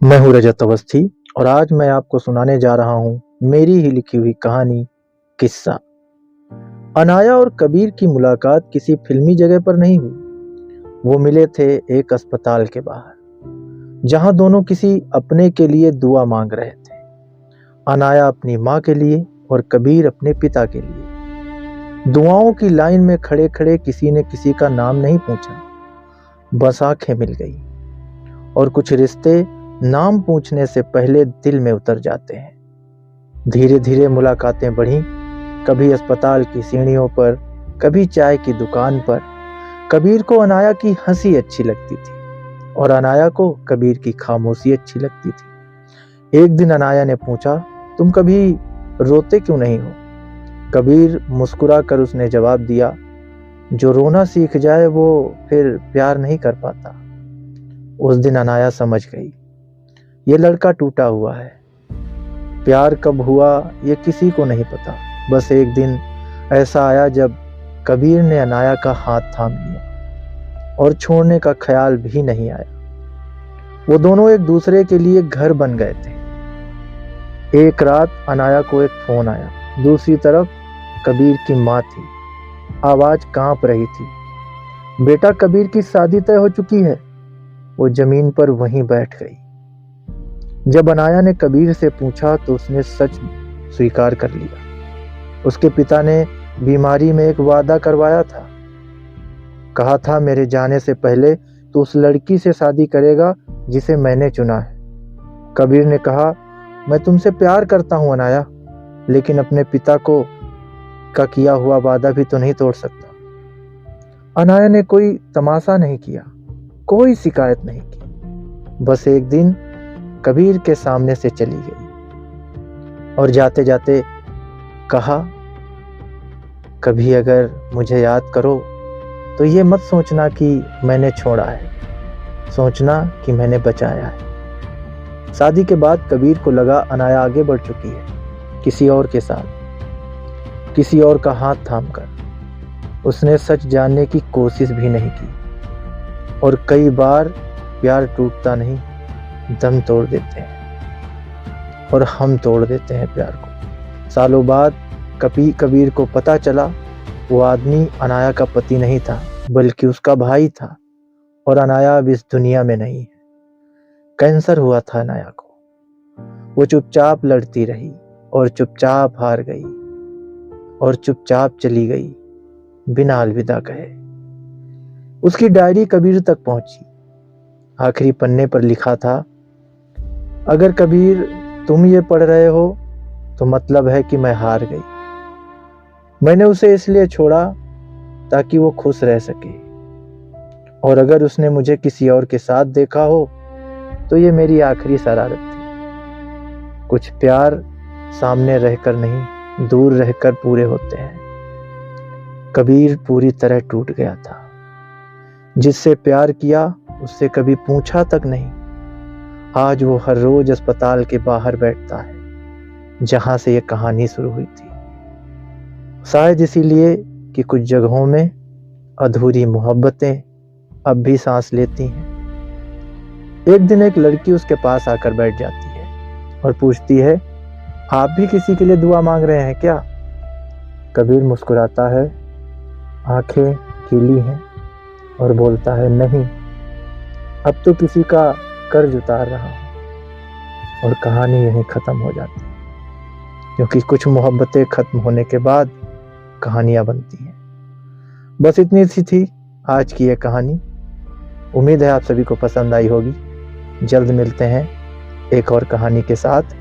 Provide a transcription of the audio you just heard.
मैं हूँ रजत अवस्थी और आज मैं आपको सुनाने जा रहा हूँ मेरी ही लिखी हुई कहानी किस्सा। अनाया और कबीर की मुलाकात किसी फिल्मी जगह पर नहीं हुई। वो मिले थे एक अस्पताल के बाहर, जहाँ दोनों किसी अपने के लिए दुआ मांग रहे थे। अनाया अपनी माँ के लिए और कबीर अपने पिता के लिए। दुआओं की लाइन में खड़े खड़े किसी ने किसी का नाम नहीं पूछा, बस आंखें मिल गई। और कुछ रिश्ते नाम पूछने से पहले दिल में उतर जाते हैं। धीरे धीरे मुलाकातें बढ़ी, कभी अस्पताल की सीढ़ियों पर, कभी चाय की दुकान पर। कबीर को अनाया की हंसी अच्छी लगती थी और अनाया को कबीर की खामोशी अच्छी लगती थी। एक दिन अनाया ने पूछा, तुम कभी रोते क्यों नहीं हो? कबीर मुस्कुरा कर उसने जवाब दिया, जो रोना सीख जाए वो फिर प्यार नहीं कर पाता। उस दिन अनाया समझ गई, ये लड़का टूटा हुआ है। प्यार कब हुआ ये किसी को नहीं पता। बस एक दिन ऐसा आया जब कबीर ने अनाया का हाथ थाम लिया और छोड़ने का ख्याल भी नहीं आया। वो दोनों एक दूसरे के लिए घर बन गए थे। एक रात अनाया को एक फोन आया। दूसरी तरफ कबीर की माँ थी। आवाज कांप रही थी, बेटा कबीर की शादी तय हो चुकी है। वो जमीन पर वहीं बैठ गई। जब अनाया ने कबीर से पूछा तो उसने सच स्वीकार कर लिया। उसके पिता ने बीमारी में एक वादा करवाया था। कहा था, मेरे जाने से पहले तो उस लड़की से शादी करेगा जिसे मैंने चुना है। कबीर ने कहा, मैं तुमसे प्यार करता हूं अनाया, लेकिन अपने पिता को का किया हुआ वादा भी तो नहीं तोड़ सकता। अनाया ने कोई तमाशा नहीं किया, कोई शिकायत नहीं की। बस एक दिन कबीर के सामने से चली गई और जाते जाते कहा, कभी अगर मुझे याद करो तो ये मत सोचना कि मैंने छोड़ा है, सोचना कि मैंने बचाया है। शादी के बाद कबीर को लगा अनाया आगे बढ़ चुकी है, किसी और के साथ, किसी और का हाथ थामकर। उसने सच जानने की कोशिश भी नहीं की। और कई बार प्यार टूटता नहीं, दम तोड़ देते हैं और हम तोड़ देते हैं प्यार को। सालों बाद कबीर को पता चला वो आदमी अनाया का पति नहीं था, बल्कि उसका भाई था। और अनाया अब इस दुनिया में नहीं है। कैंसर हुआ था अनाया को। वो चुपचाप लड़ती रही और चुपचाप हार गई और चुपचाप चली गई, बिना अलविदा कहे। उसकी डायरी कबीर तक पहुंची। आखिरी पन्ने पर लिखा था, अगर कबीर तुम ये पढ़ रहे हो तो मतलब है कि मैं हार गई। मैंने उसे इसलिए छोड़ा ताकि वो खुश रह सके, और अगर उसने मुझे किसी और के साथ देखा हो तो ये मेरी आखिरी शरारत थी। कुछ प्यार सामने रहकर नहीं, दूर रहकर पूरे होते हैं। कबीर पूरी तरह टूट गया था। जिससे प्यार किया उससे कभी पूछा तक नहीं। आज वो हर रोज अस्पताल के बाहर बैठता है जहां से ये कहानी शुरू हुई थी। शायद इसीलिए कि कुछ जगहों में अधूरी मोहब्बतें अब भी सांस लेती हैं। एक दिन एक लड़की उसके पास आकर बैठ जाती है और पूछती है, आप भी किसी के लिए दुआ मांग रहे हैं क्या? कबीर मुस्कुराता है, आंखें खिली हैं और बोलता है, नहीं, अब तो किसी का कर्ज उतार रहा हूं। और कहानी यहीं खत्म हो जाती है, क्योंकि कुछ मोहब्बतें खत्म होने के बाद कहानियां बनती हैं। बस इतनी सी थी आज की ये कहानी। उम्मीद है आप सभी को पसंद आई होगी। जल्द मिलते हैं एक और कहानी के साथ।